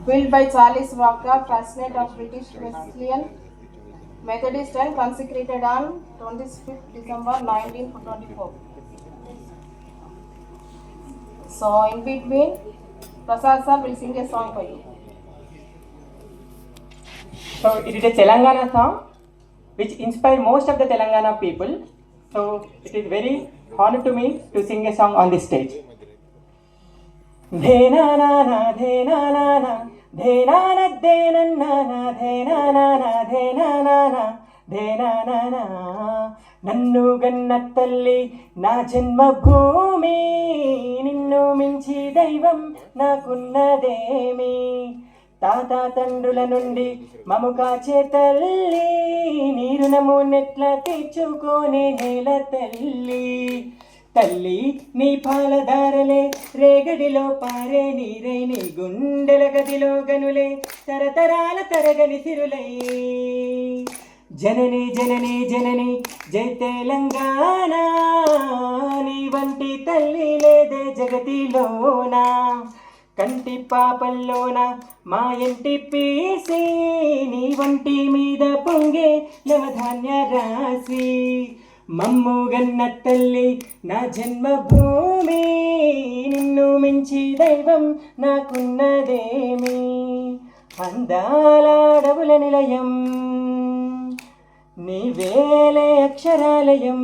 built by Charles Walker, President of British Wesleyan Methodist and consecrated on 25th December 1924. So in between, Prasad sir will sing a song for you. So it is a Telangana song which inspired most of the Telangana people. So it is very honor to me to sing a song on this stage. Dhenanana dhenanana dhenana dhenanana dhenanana dhenanana dhenanana నన్ను గన్న తల్లి నా జన్మభూమి నిన్ను మించి దైవం నాకున్నదేమి తాత తండ్రుల నుండి మము కాచే తల్లి నీరునము నెట్ల తెచ్చుకోనే నేల తల్లి తల్లి నీ పాలధారలే రేగడిలో పారే నీరై నీ గుండెల గదిలో గనులే తరతరాల తరగని సిరులై జనని జనని జనని జై తెలంగాణ నీ వంటి తల్లి లేదే జగతిలోనా కంటి పాపల్లోన మా ఇంటి పీసి నీ వంటి మీద పొంగే నవధాన్య రాసి మమ్ము గన్న తల్లి నా జన్మభూమి నిన్ను మించి దైవం నాకున్నదేమి అందాల అడవుల నిలయం నీవేలే అక్షరాలయం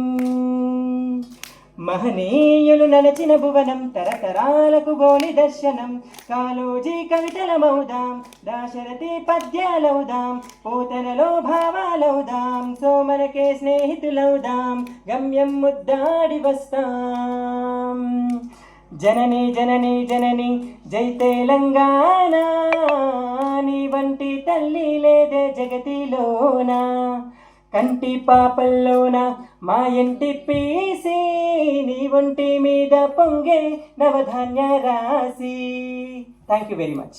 మహనీయులు నలచిన భువనం తరతరాలకు గోని దర్శనం కాలోజీ కవితలమౌదాం దాశరథి పద్యాలౌదాం పోతనలో భావాలౌదాం సోమరకే స్నేహితులౌదాం గమ్యం ముద్దాడి వస్తాం జనని జనని జనని జై తెలంగాణ నీ వంటి తల్లి లేదే జగతిలోనా కంటి పాపల్లోన మా ఇంటి పీసి నీ ఒంటి మీద పొంగే నవధాన్య రాసి థ్యాంక్ యూ వెరీ మచ్.